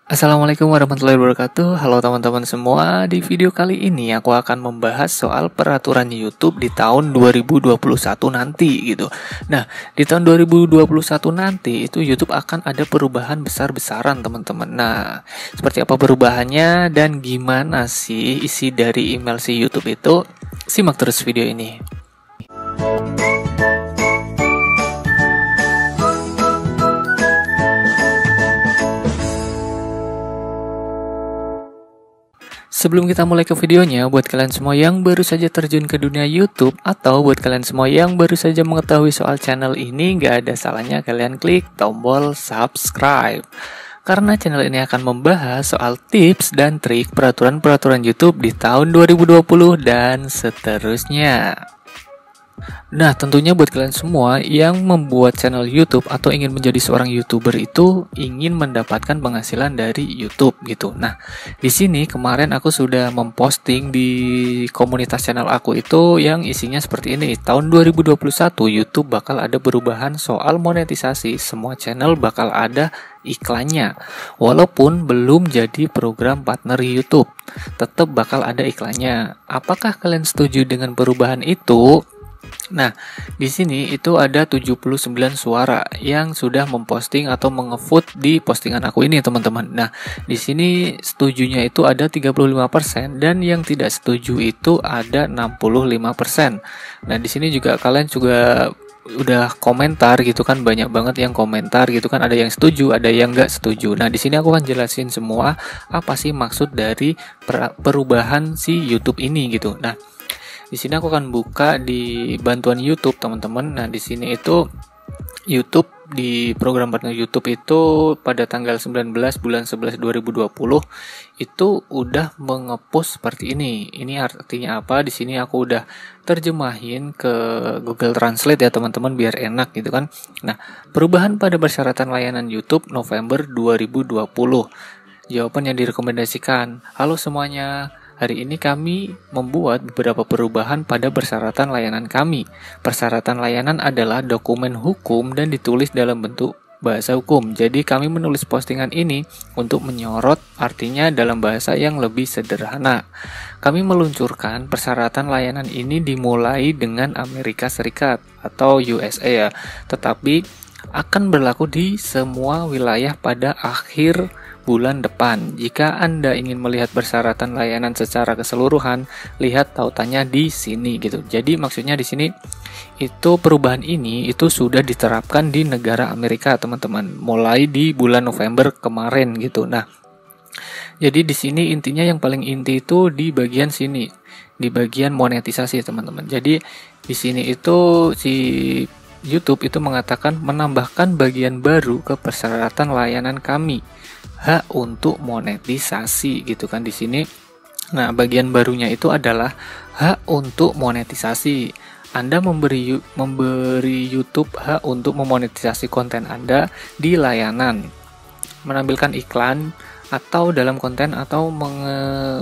Assalamualaikum warahmatullahi wabarakatuh. Halo teman-teman semua. Di video kali ini aku akan membahas soal peraturan YouTube di tahun 2021 nanti gitu. Nah, di tahun 2021 nanti itu YouTube akan ada perubahan besar-besaran teman-teman. Nah, seperti apa perubahannya dan gimana sih isi dari email si YouTube itu? Simak terus video ini. Sebelum kita mulai ke videonya, buat kalian semua yang baru saja terjun ke dunia YouTube atau buat kalian semua yang baru saja mengetahui soal channel ini, gak ada salahnya kalian klik tombol subscribe. Karena channel ini akan membahas soal tips dan trik peraturan-peraturan YouTube di tahun 2020 dan seterusnya. Nah, tentunya buat kalian semua yang membuat channel YouTube atau ingin menjadi seorang YouTuber itu ingin mendapatkan penghasilan dari YouTube gitu. Nah, di sini kemarin aku sudah memposting di komunitas channel aku itu yang isinya seperti ini. Tahun 2021 YouTube bakal ada perubahan soal monetisasi. Semua channel bakal ada iklannya. Walaupun belum jadi program partner YouTube, tetap bakal ada iklannya. Apakah kalian setuju dengan perubahan itu? Nah, di sini itu ada 79 suara yang sudah memposting atau mengevote di postingan aku ini, teman-teman. Nah, di sini setujunya itu ada 35% dan yang tidak setuju itu ada 65%. Nah, di sini juga kalian juga udah komentar gitu kan, banyak banget yang komentar gitu kan, ada yang setuju, ada yang nggak setuju. Nah, di sini aku akan jelasin semua apa sih maksud dari perubahan si YouTube ini gitu. Nah, di sini aku akan buka di bantuan YouTube, teman-teman. Nah, di sini itu YouTube di program partner YouTube itu pada tanggal 19 bulan 11 2020 itu udah mengepost seperti ini. Ini artinya apa? Di sini aku udah terjemahin ke Google Translate ya, teman-teman, biar enak gitu kan. Nah, perubahan pada persyaratan layanan YouTube November 2020. Jawaban yang direkomendasikan. Halo semuanya. Hari ini kami membuat beberapa perubahan pada persyaratan layanan kami. Persyaratan layanan adalah dokumen hukum dan ditulis dalam bentuk bahasa hukum. Jadi kami menulis postingan ini untuk menyorot artinya dalam bahasa yang lebih sederhana. Kami meluncurkan persyaratan layanan ini dimulai dengan Amerika Serikat atau USA ya. Tetapi akan berlaku di semua wilayah pada akhir bulan depan. Jika Anda ingin melihat persyaratan layanan secara keseluruhan, lihat tautannya di sini gitu. Jadi maksudnya di sini itu perubahan ini itu sudah diterapkan di negara Amerika, teman-teman, mulai di bulan November kemarin gitu. Nah, jadi di sini intinya yang paling inti itu di bagian sini, di bagian monetisasi, teman-teman. Jadi di sini itu si YouTube itu mengatakan menambahkan bagian baru ke persyaratan layanan kami. Hak untuk monetisasi gitu kan di sini. Nah, bagian barunya itu adalah hak untuk monetisasi. Anda memberi YouTube hak untuk memonetisasi konten Anda di layanan, menampilkan iklan atau dalam konten atau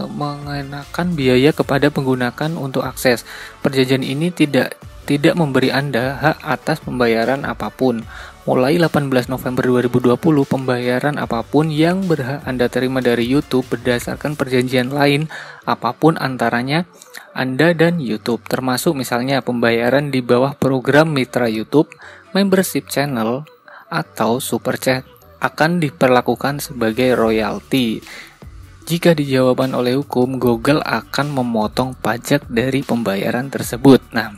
mengenakan biaya kepada penggunakan untuk akses. Perjanjian ini tidak memberi Anda hak atas pembayaran apapun. Mulai 18 November 2020, pembayaran apapun yang berhak Anda terima dari YouTube berdasarkan perjanjian lain apapun antaranya Anda dan YouTube, termasuk misalnya pembayaran di bawah program mitra YouTube, membership channel, atau super chat, akan diperlakukan sebagai royalti. Jika dijawaban oleh hukum, Google akan memotong pajak dari pembayaran tersebut. Nah,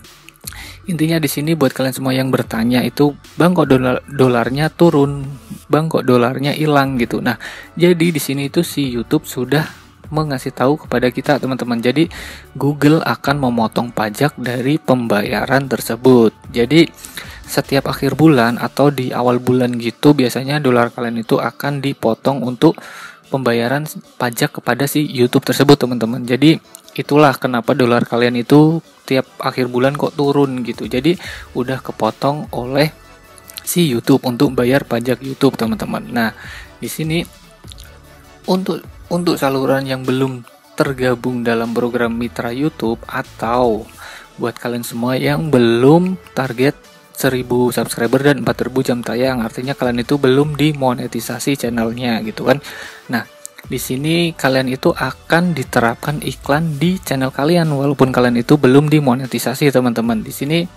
intinya di sini buat kalian semua yang bertanya itu, bang kok dolarnya turun, bang kok dolarnya hilang gitu. Nah, jadi di sini itu si YouTube sudah mengasih tahu kepada kita, teman-teman. Jadi Google akan memotong pajak dari pembayaran tersebut. Jadi setiap akhir bulan atau di awal bulan gitu biasanya dolar kalian itu akan dipotong untuk pembayaran pajak kepada si YouTube tersebut, teman-teman. Jadi itulah kenapa dolar kalian itu tiap akhir bulan kok turun gitu. Jadi udah kepotong oleh si YouTube untuk bayar pajak YouTube, teman-teman. Nah, di sini untuk saluran yang belum tergabung dalam program mitra YouTube atau buat kalian semua yang belum target 1000 subscriber dan 4000 jam tayang. Artinya kalian itu belum dimonetisasi channelnya gitu kan. Nah, di sini kalian itu akan diterapkan iklan di channel kalian walaupun kalian itu belum dimonetisasi, teman-teman. Di sini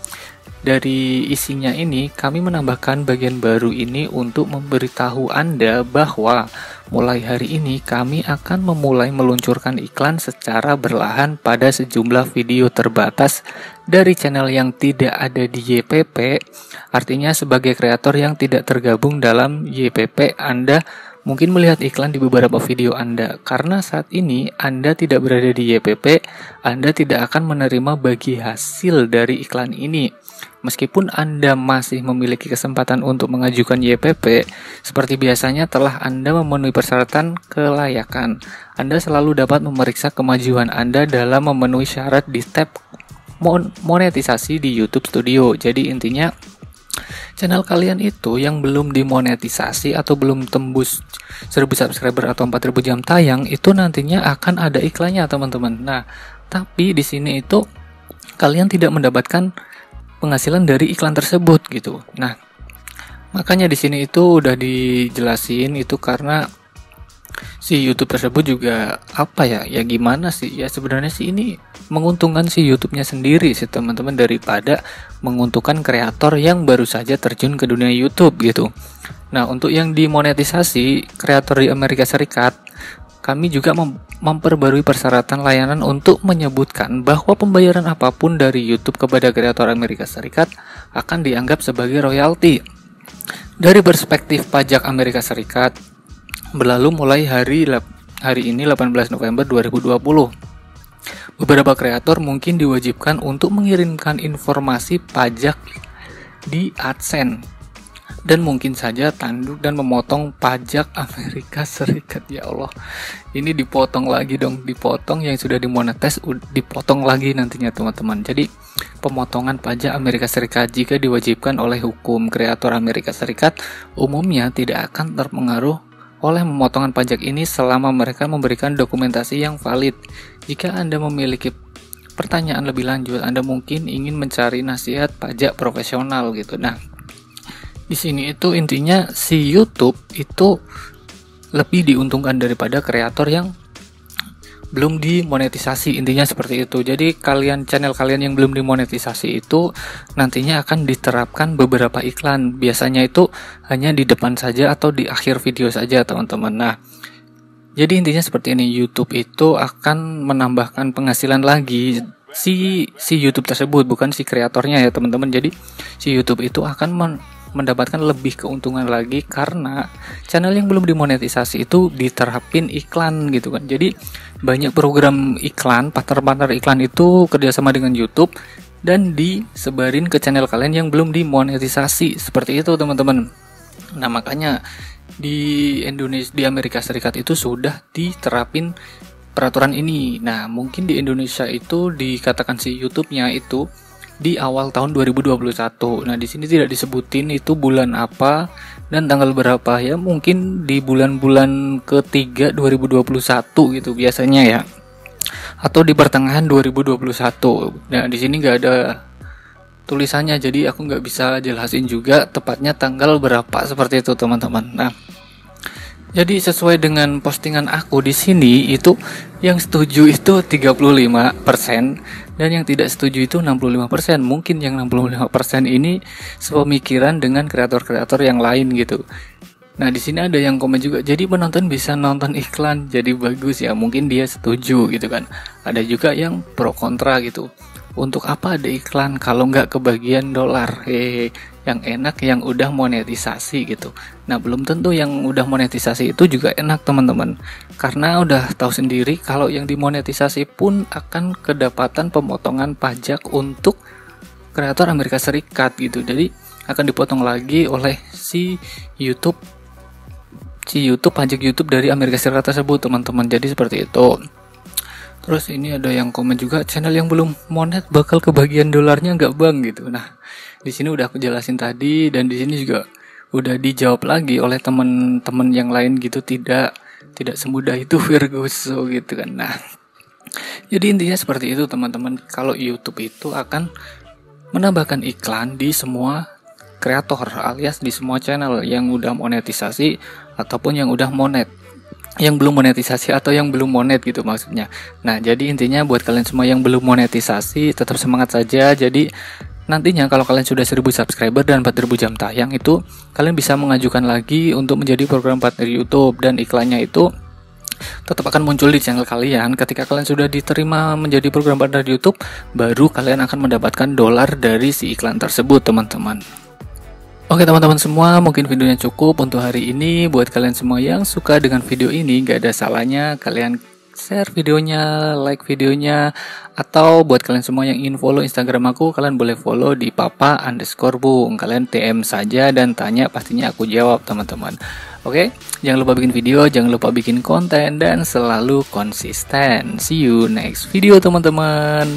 dari isinya ini kami menambahkan bagian baru ini untuk memberitahu Anda bahwa mulai hari ini kami akan memulai meluncurkan iklan secara berlahan pada sejumlah video terbatas dari channel yang tidak ada di YPP. Artinya sebagai kreator yang tidak tergabung dalam YPP, Anda mungkin melihat iklan di beberapa video Anda. Karena saat ini Anda tidak berada di YPP, Anda tidak akan menerima bagi hasil dari iklan ini. Meskipun Anda masih memiliki kesempatan untuk mengajukan YPP, seperti biasanya telah Anda memenuhi persyaratan kelayakan. Anda selalu dapat memeriksa kemajuan Anda dalam memenuhi syarat di tab monetisasi di YouTube Studio. Jadi intinya, channel kalian itu yang belum dimonetisasi atau belum tembus 1000 subscriber atau 4000 jam tayang, itu nantinya akan ada iklannya, teman-teman. Nah, tapi di sini itu kalian tidak mendapatkan penghasilan dari iklan tersebut gitu. Nah, makanya di sini itu udah dijelasin itu karena si YouTube tersebut juga ya gimana sih ya, sebenarnya sih ini menguntungkan si YouTube-nya sendiri sih, teman-teman, daripada menguntungkan kreator yang baru saja terjun ke dunia YouTube gitu. Nah, untuk yang dimonetisasi kreator di Amerika Serikat, kami juga memperbarui persyaratan layanan untuk menyebutkan bahwa pembayaran apapun dari YouTube kepada kreator Amerika Serikat akan dianggap sebagai royalti. Dari perspektif pajak Amerika Serikat, berlalu mulai hari ini 18 November 2020. Beberapa kreator mungkin diwajibkan untuk mengirimkan informasi pajak di AdSense dan mungkin saja tanduk dan memotong pajak Amerika Serikat. Ya Allah, ini dipotong lagi dong, dipotong yang sudah dimonetis, dipotong lagi nantinya, teman-teman. Jadi pemotongan pajak Amerika Serikat jika diwajibkan oleh hukum, kreator Amerika Serikat umumnya tidak akan terpengaruh oleh pemotongan pajak ini selama mereka memberikan dokumentasi yang valid. Jika Anda memiliki pertanyaan lebih lanjut, Anda mungkin ingin mencari nasihat pajak profesional gitu. Nah, di sini itu intinya si YouTube itu lebih diuntungkan daripada kreator yang belum dimonetisasi, intinya seperti itu. Jadi channel kalian yang belum dimonetisasi itu nantinya akan diterapkan beberapa iklan. Biasanya itu hanya di depan saja atau di akhir video saja, teman-teman. Nah, jadi intinya seperti ini, YouTube itu akan menambahkan penghasilan lagi si YouTube tersebut, bukan si kreatornya ya, teman-teman. Jadi si YouTube itu akan mendapatkan lebih keuntungan lagi karena channel yang belum dimonetisasi itu diterapin iklan gitu kan. Jadi banyak program iklan, partner iklan itu kerjasama dengan YouTube dan disebarin ke channel kalian yang belum dimonetisasi, seperti itu, teman-teman. Nah, makanya di Amerika Serikat itu sudah diterapin peraturan ini. Nah, mungkin di Indonesia itu dikatakan si YouTube-nya itu di awal tahun 2021. Nah, di sini tidak disebutin itu bulan apa dan tanggal berapa ya. Mungkin di bulan-bulan ketiga 2021 gitu biasanya ya. Atau di pertengahan 2021. Nah, di sini nggak ada tulisannya, jadi aku nggak bisa jelasin juga tepatnya tanggal berapa, seperti itu, teman-teman. Nah, jadi sesuai dengan postingan aku di sini itu yang setuju itu 35% dan yang tidak setuju itu 65%. Mungkin yang 65% ini sepemikiran dengan kreator-kreator yang lain gitu. Nah, di sini ada yang komen juga, jadi penonton bisa nonton iklan, jadi bagus ya. Mungkin dia setuju gitu kan. Ada juga yang pro kontra gitu. Untuk apa ada iklan kalau nggak kebagian dolar? Yang enak yang udah monetisasi gitu. Nah, belum tentu yang udah monetisasi itu juga enak, teman-teman. Karena udah tahu sendiri kalau yang dimonetisasi pun akan kedapatan pemotongan pajak untuk kreator Amerika Serikat gitu. Jadi akan dipotong lagi oleh si YouTube pajak YouTube dari Amerika Serikat tersebut, teman-teman. Jadi seperti itu. Terus ini ada yang komen juga, channel yang belum monet bakal kebagian dolarnya nggak bang gitu. Nah, di sini udah aku jelasin tadi dan di sini juga udah dijawab lagi oleh teman-teman yang lain gitu, tidak semudah itu Virgoso gitu kan. Nah, jadi intinya seperti itu, teman-teman. Kalau YouTube itu akan menambahkan iklan di semua kreator alias di semua channel yang udah monetisasi ataupun yang udah yang belum monetisasi atau yang belum monet gitu maksudnya. Nah, jadi intinya buat kalian semua yang belum monetisasi tetap semangat saja. Jadi nantinya kalau kalian sudah 1000 subscriber dan 4000 jam tayang itu kalian bisa mengajukan lagi untuk menjadi program partner YouTube, dan iklannya itu tetap akan muncul di channel kalian. Ketika kalian sudah diterima menjadi program partner YouTube, baru kalian akan mendapatkan dolar dari si iklan tersebut, teman-teman. Oke teman-teman semua, mungkin videonya cukup untuk hari ini. Buat kalian semua yang suka dengan video ini, gak ada salahnya kalian share videonya, like videonya, atau buat kalian semua yang ingin follow Instagram aku, kalian boleh follow di papa_bung. Kalian DM saja dan tanya, pastinya aku jawab teman-teman. Oke, jangan lupa bikin video, jangan lupa bikin konten, dan selalu konsisten. See you next video teman-teman.